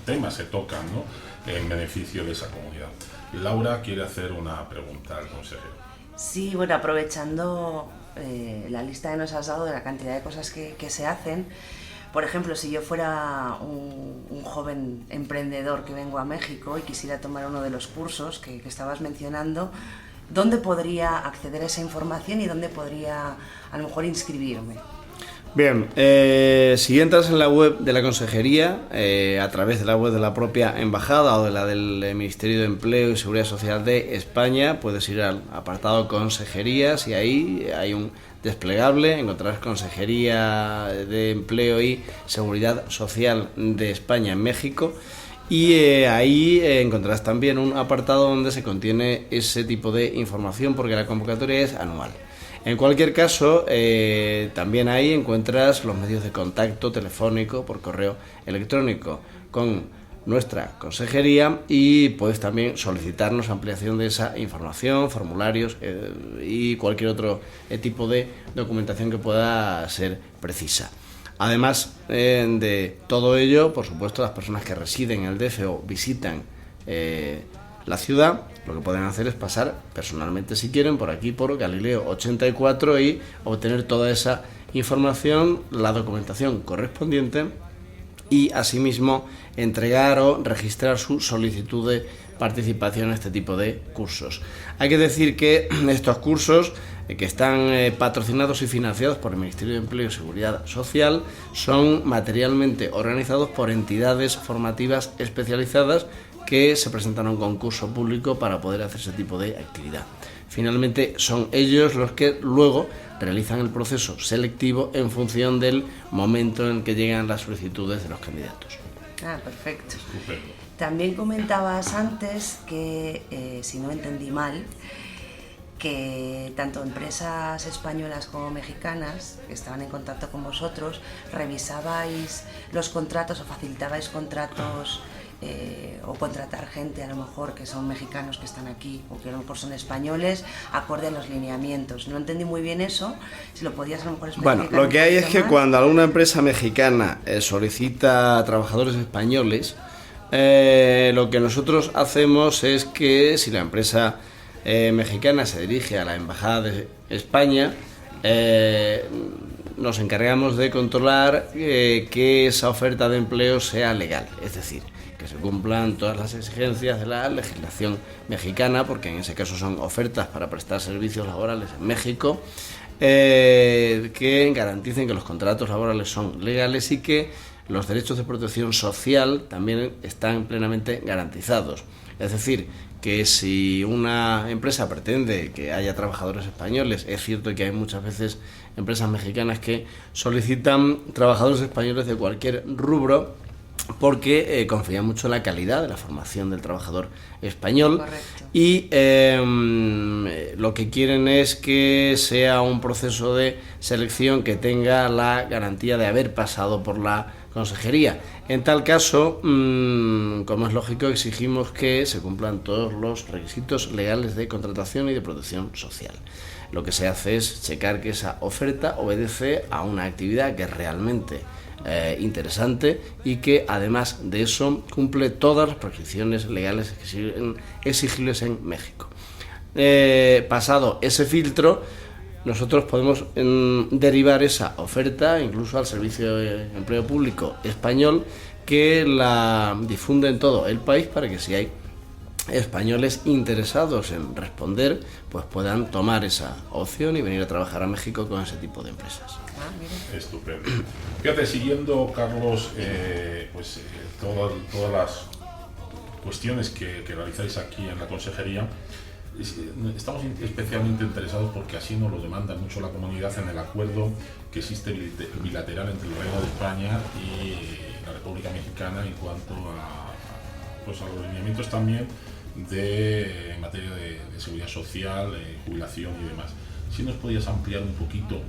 temas se tocan, ¿no?, en beneficio de esa comunidad. Laura quiere hacer una pregunta al consejero. Sí, bueno, aprovechando la lista que nos has dado de la cantidad de cosas que se hacen, por ejemplo, si yo fuera un joven emprendedor que vengo a México y quisiera tomar uno de los cursos que estabas mencionando, ¿dónde podría acceder a esa información y dónde podría a lo mejor inscribirme? Bien, si entras en la web de la Consejería, a través de la web de la propia Embajada o de la del Ministerio de Empleo y Seguridad Social de España, puedes ir al apartado Consejerías y ahí hay un desplegable, encontrarás Consejería de Empleo y Seguridad Social de España en México. Y ahí encontrarás también un apartado donde se contiene ese tipo de información, porque la convocatoria es anual. En cualquier caso, también ahí encuentras los medios de contacto telefónico, por correo electrónico con nuestra consejería, y puedes también solicitarnos ampliación de esa información, formularios y cualquier otro tipo de documentación que pueda ser precisa. Además de todo ello, por supuesto, las personas que residen en el DF o visitan la ciudad, lo que pueden hacer es pasar personalmente, si quieren, por aquí por Galileo 84 y obtener toda esa información, la documentación correspondiente, y asimismo entregar o registrar su solicitud de participación en este tipo de cursos. Hay que decir que estos cursos, que están patrocinados y financiados por el Ministerio de Empleo y Seguridad Social, son materialmente organizados por entidades formativas especializadas que se presentan a un concurso público para poder hacer ese tipo de actividad. Finalmente son ellos los que luego realizan el proceso selectivo en función del momento en que llegan las solicitudes de los candidatos. Ah, perfecto. Estupendo. También comentabas antes que, si no entendí mal, que tanto empresas españolas como mexicanas que estaban en contacto con vosotros revisabais los contratos o facilitabais contratos o contratar gente a lo mejor que son mexicanos que están aquí o que a lo mejor son españoles acorde a los lineamientos. No entendí muy bien eso, si lo podías a lo mejor explicar. Bueno, lo que hay es que cuando alguna empresa mexicana solicita trabajadores españoles, lo que nosotros hacemos es que si la empresa mexicana se dirige a la Embajada de España, nos encargamos de controlar que esa oferta de empleo sea legal, es decir, que se cumplan todas las exigencias de la legislación mexicana, porque en ese caso son ofertas para prestar servicios laborales en México, que garanticen que los contratos laborales son legales y que los derechos de protección social también están plenamente garantizados. Es decir, que si una empresa pretende que haya trabajadores españoles, es cierto que hay muchas veces empresas mexicanas que solicitan trabajadores españoles de cualquier rubro porque confían mucho en la calidad de la formación del trabajador español. Correcto. Y lo que quieren es que sea un proceso de selección que tenga la garantía de haber pasado por la consejería. En tal caso, como es lógico, exigimos que se cumplan todos los requisitos legales de contratación y de protección social. Lo que se hace es checar que esa oferta obedece a una actividad que es realmente interesante y que además de eso cumple todas las prescripciones legales exigibles en México. Pasado ese filtro, nosotros podemos derivar esa oferta incluso al Servicio de Empleo Público Español, que la difunde en todo el país para que si hay españoles interesados en responder, pues puedan tomar esa opción y venir a trabajar a México con ese tipo de empresas. Ah, mira. Estupendo. Fíjate, siguiendo, Carlos, todas las cuestiones que realizáis aquí en la consejería, estamos especialmente interesados porque así nos lo demanda mucho la comunidad en el acuerdo que existe bilateral entre el Reino de España y la República Mexicana en cuanto a los lineamientos también en materia de seguridad social, jubilación y demás. Si nos podías ampliar un poquito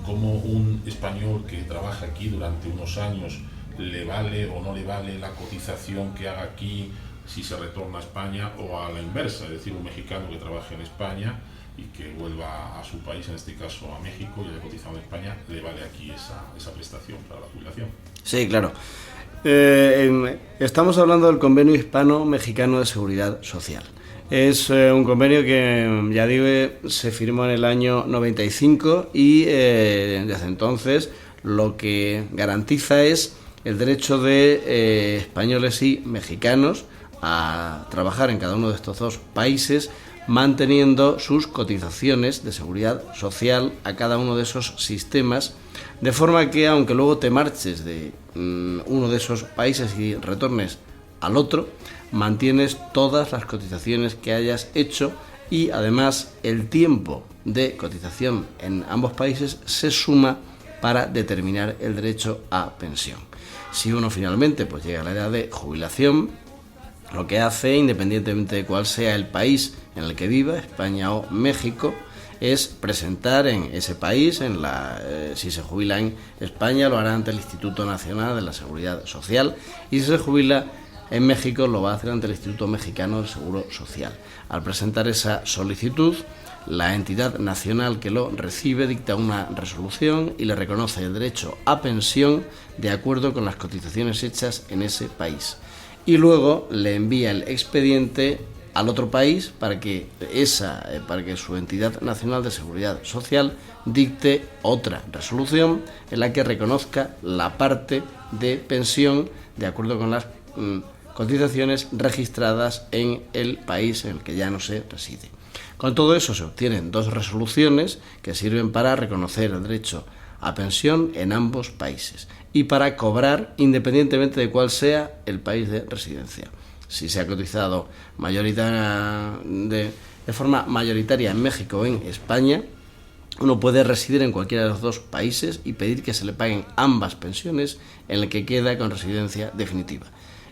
cómo un español que trabaja aquí durante unos años le vale o no le vale la cotización que haga aquí si se retorna a España, o a la inversa, es decir, un mexicano que trabaje en España y que vuelva a su país, en este caso a México, y haya cotizado en España, le vale aquí esa prestación para la jubilación. Sí, claro. Estamos hablando del Convenio Hispano-Mexicano de Seguridad Social. Es un convenio que, ya digo, se firmó en el año 95 y desde entonces lo que garantiza es el derecho de españoles y mexicanos a trabajar en cada uno de estos dos países, manteniendo sus cotizaciones de seguridad social a cada uno de esos sistemas, de forma que aunque luego te marches de uno de esos países y retornes al otro, mantienes todas las cotizaciones que hayas hecho y además el tiempo de cotización en ambos países se suma para determinar el derecho a pensión. Si uno finalmente pues llega a la edad de jubilación, lo que hace, independientemente de cuál sea el país en el que viva, España o México, es presentar en ese país, si se jubila en España, lo hará ante el Instituto Nacional de la Seguridad Social, y si se jubila en México, lo va a hacer ante el Instituto Mexicano del Seguro Social. Al presentar esa solicitud, la entidad nacional que lo recibe dicta una resolución y le reconoce el derecho a pensión de acuerdo con las cotizaciones hechas en ese país. Y luego le envía el expediente al otro país para que su entidad nacional de seguridad social dicte otra resolución en la que reconozca la parte de pensión de acuerdo con las cotizaciones registradas en el país en el que ya no se reside. Con todo eso se obtienen dos resoluciones que sirven para reconocer el derecho a pensión en ambos países y para cobrar independientemente de cuál sea el país de residencia. Si se ha cotizado de forma mayoritaria en México o en España, uno puede residir en cualquiera de los dos países y pedir que se le paguen ambas pensiones en el que queda con residencia definitiva.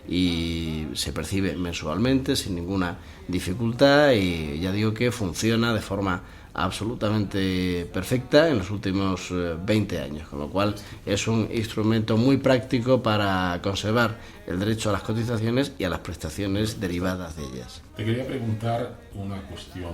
Y se percibe mensualmente sin ninguna dificultad y ya digo que funciona de forma absolutamente perfecta en los últimos 20 años, con lo cual es un instrumento muy práctico para conservar el derecho a las cotizaciones y a las prestaciones derivadas de ellas. Te quería preguntar una cuestión.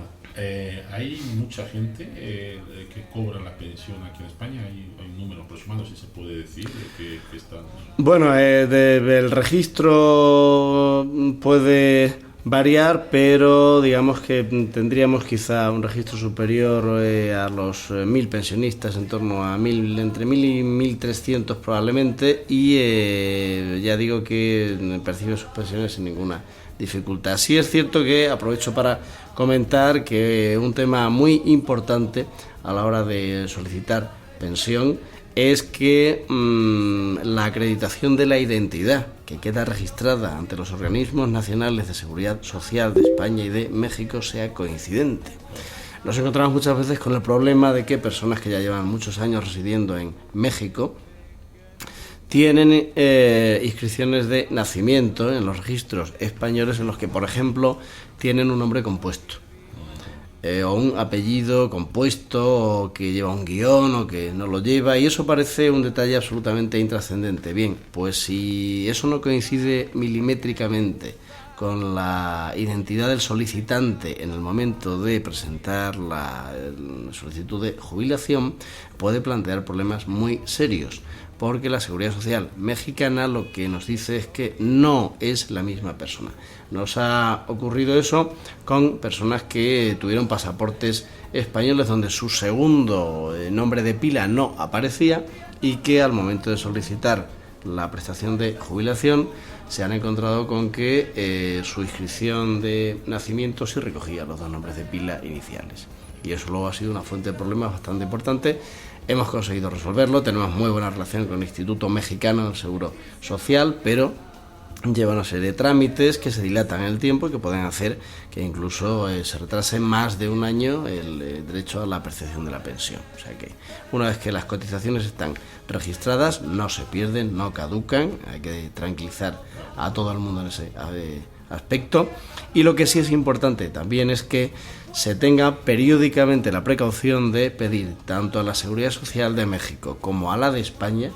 ¿Hay mucha gente que cobra la pensión aquí en España? ¿Hay un número aproximado, si se puede decir, de que están? Bueno, el registro puede variar, pero digamos que tendríamos quizá un registro superior a los 1.000 pensionistas, en torno a entre 1.000 y 1.300 probablemente, y ya digo que perciben sus pensiones sin ninguna dificultad. Sí es cierto que aprovecho para comentar que un tema muy importante a la hora de solicitar pensión es que la acreditación de la identidad que queda registrada ante los organismos nacionales de seguridad social de España y de México sea coincidente. Nos encontramos muchas veces con el problema de que personas que ya llevan muchos años residiendo en México tienen inscripciones de nacimiento en los registros españoles en los que, por ejemplo, tienen un nombre compuesto. O un apellido compuesto, o que lleva un guión, o que no lo lleva, y eso parece un detalle absolutamente intrascendente. Bien, pues si eso no coincide milimétricamente con la identidad del solicitante en el momento de presentar la solicitud de jubilación, puede plantear problemas muy serios, porque la Seguridad Social mexicana lo que nos dice es que no es la misma persona. Nos ha ocurrido eso con personas que tuvieron pasaportes españoles donde su segundo nombre de pila no aparecía y que al momento de solicitar la prestación de jubilación se han encontrado con que su inscripción de nacimiento sí recogía los dos nombres de pila iniciales. Y eso luego ha sido una fuente de problemas bastante importante. Hemos conseguido resolverlo, tenemos muy buena relación con el Instituto Mexicano del Seguro Social, pero lleva una serie de trámites que se dilatan en el tiempo y que pueden hacer que incluso se retrase más de un año el derecho a la percepción de la pensión. O sea que una vez que las cotizaciones están registradas, no se pierden, no caducan, hay que tranquilizar a todo el mundo en ese aspecto. Y lo que sí es importante también es que se tenga periódicamente la precaución de pedir tanto a la Seguridad Social de México como a la de España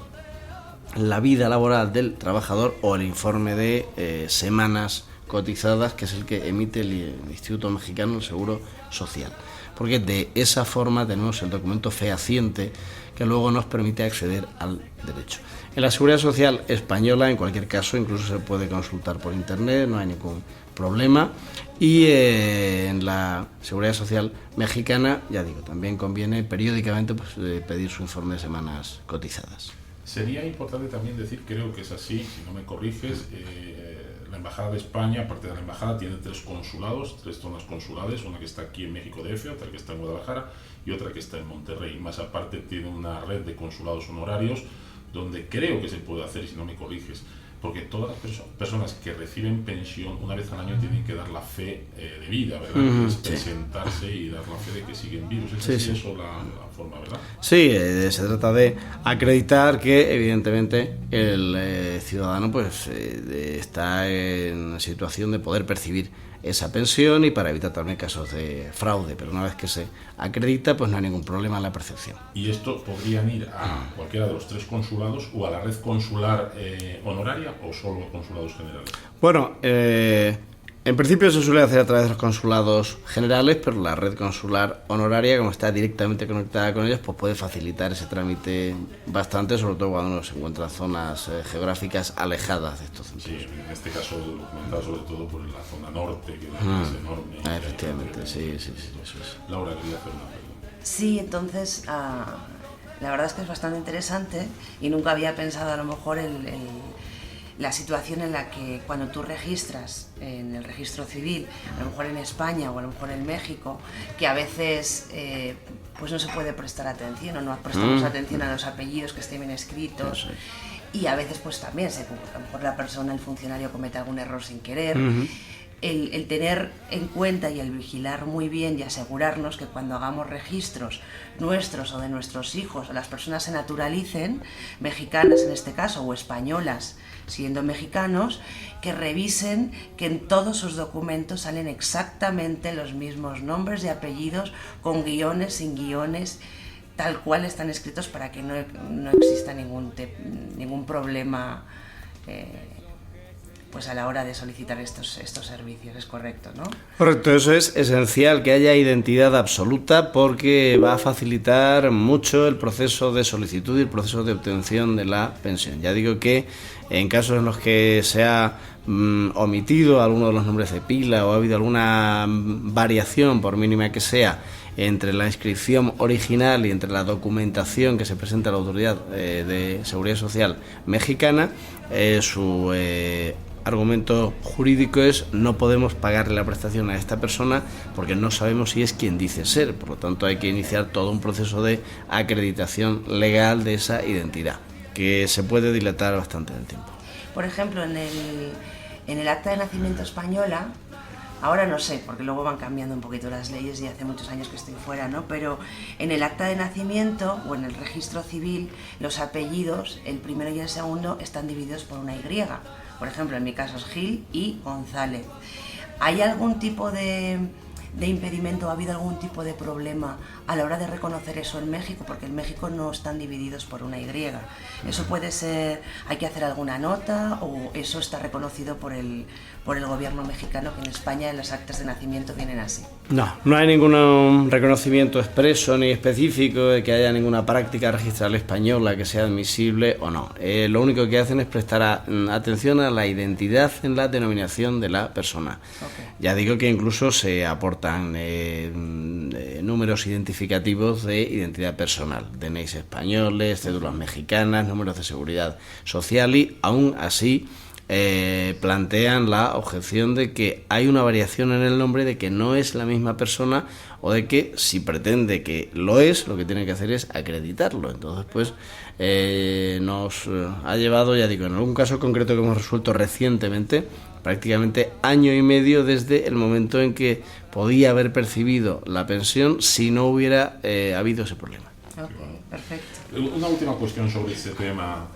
la vida laboral del trabajador o el informe de semanas cotizadas, que es el que emite el Instituto Mexicano del Seguro Social. Porque de esa forma tenemos el documento fehaciente que luego nos permite acceder al derecho. En la Seguridad Social española, en cualquier caso, incluso se puede consultar por internet, no hay ningún problema. Y en la Seguridad Social mexicana, ya digo, también conviene periódicamente pedir su informe de semanas cotizadas. Sería importante también decir, creo que es así, si no me corriges, la Embajada de España, aparte de la Embajada, tiene 3 consulados, 3 zonas consulares, una que está aquí en México DF, otra que está en Guadalajara y otra que está en Monterrey. Más aparte tiene una red de consulados honorarios donde creo que se puede hacer, si no me corriges, porque todas las personas que reciben pensión una vez al año tienen que dar la fe de vida, ¿verdad? Es presentarse y dar la fe de que siguen vivos. ¿Es así eso la forma, verdad? Sí, se trata de acreditar que evidentemente el ciudadano pues está en situación de poder percibir esa pensión y para evitar también casos de fraude, pero una vez que se acredita pues no hay ningún problema en la percepción. ¿Y esto podrían ir a cualquiera de los 3 consulados o a la red consular honoraria o solo a consulados generales? Bueno, en principio se suele hacer a través de los consulados generales, pero la red consular honoraria, como está directamente conectada con ellos, pues puede facilitar ese trámite bastante, sobre todo cuando uno se encuentra en zonas geográficas alejadas de estos centros. Sí, en este caso documentado sobre todo por la zona norte, que es enorme. Efectivamente, sí, eso es. Laura, quería hacer una pregunta. Sí, entonces la verdad es que es bastante interesante y nunca había pensado a lo mejor la situación en la que cuando tú registras en el registro civil, a lo mejor en España o a lo mejor en México, que a veces pues no se puede prestar atención o no prestamos atención a los apellidos que estén bien escritos. Y a veces pues también a lo mejor la persona, el funcionario comete algún error sin querer. El tener en cuenta y el vigilar muy bien y asegurarnos que cuando hagamos registros nuestros o de nuestros hijos o las personas se naturalicen, mexicanas en este caso o españolas siendo mexicanos, que revisen que en todos sus documentos salen exactamente los mismos nombres y apellidos, con guiones, sin guiones, tal cual están escritos para que no exista ningún problema pues a la hora de solicitar estos servicios. Es correcto, ¿no? Correcto, eso es esencial, que haya identidad absoluta, porque va a facilitar mucho el proceso de solicitud y el proceso de obtención de la pensión. Ya digo que en casos en los que se ha omitido alguno de los nombres de pila o ha habido alguna variación, por mínima que sea, entre la inscripción original y entre la documentación que se presenta a la Autoridad de Seguridad Social mexicana, su argumento jurídico es: no podemos pagarle la prestación a esta persona porque no sabemos si es quien dice ser. Por lo tanto, hay que iniciar todo un proceso de acreditación legal de esa identidad, que se puede dilatar bastante en el tiempo. Por ejemplo, en el acta de nacimiento española, ahora no sé, porque luego van cambiando un poquito las leyes y hace muchos años que estoy fuera, ¿no? Pero en el acta de nacimiento o en el registro civil, los apellidos, el primero y el segundo, están divididos por una Y. Por ejemplo, en mi caso es Gil y González. ¿Hay algún tipo de impedimento, ha habido algún tipo de problema a la hora de reconocer eso en México? Porque en México no están divididos por una Y. ¿Eso puede ser, hay que hacer alguna nota o eso está reconocido por el gobierno mexicano, que en España en las actas de nacimiento vienen así? No hay ningún reconocimiento expreso ni específico de que haya ninguna práctica registral española que sea admisible o no. Lo único que hacen es prestar atención a la identidad en la denominación de la persona. Okay. Ya digo que incluso se aportan números identificativos de identidad personal, DNIs españoles, cédulas mexicanas, números de seguridad social, y aún así plantean la objeción de que hay una variación en el nombre, de que no es la misma persona, o de que si pretende que lo es, lo que tiene que hacer es acreditarlo. Entonces pues nos ha llevado, ya digo, en algún caso concreto que hemos resuelto recientemente, prácticamente año y medio desde el momento en que podía haber percibido la pensión si no hubiera habido ese problema. Okay, perfecto. Una última cuestión sobre este tema,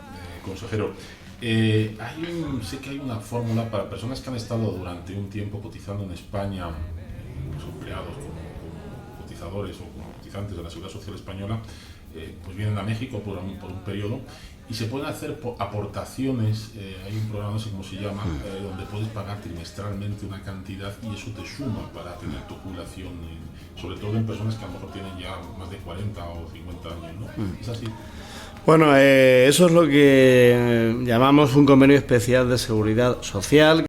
consejero. Sé que hay una fórmula para personas que han estado durante un tiempo cotizando en España, empleados como cotizadores o como cotizantes de la Seguridad Social Española, pues vienen a México por un periodo y se pueden hacer aportaciones. Hay un programa, no sé cómo se llama, donde puedes pagar trimestralmente una cantidad y eso te suma para tener tu jubilación, sobre todo en personas que a lo mejor tienen ya más de 40 o 50 años, ¿no? Es así. Bueno, eso es lo que llamamos un convenio especial de seguridad social.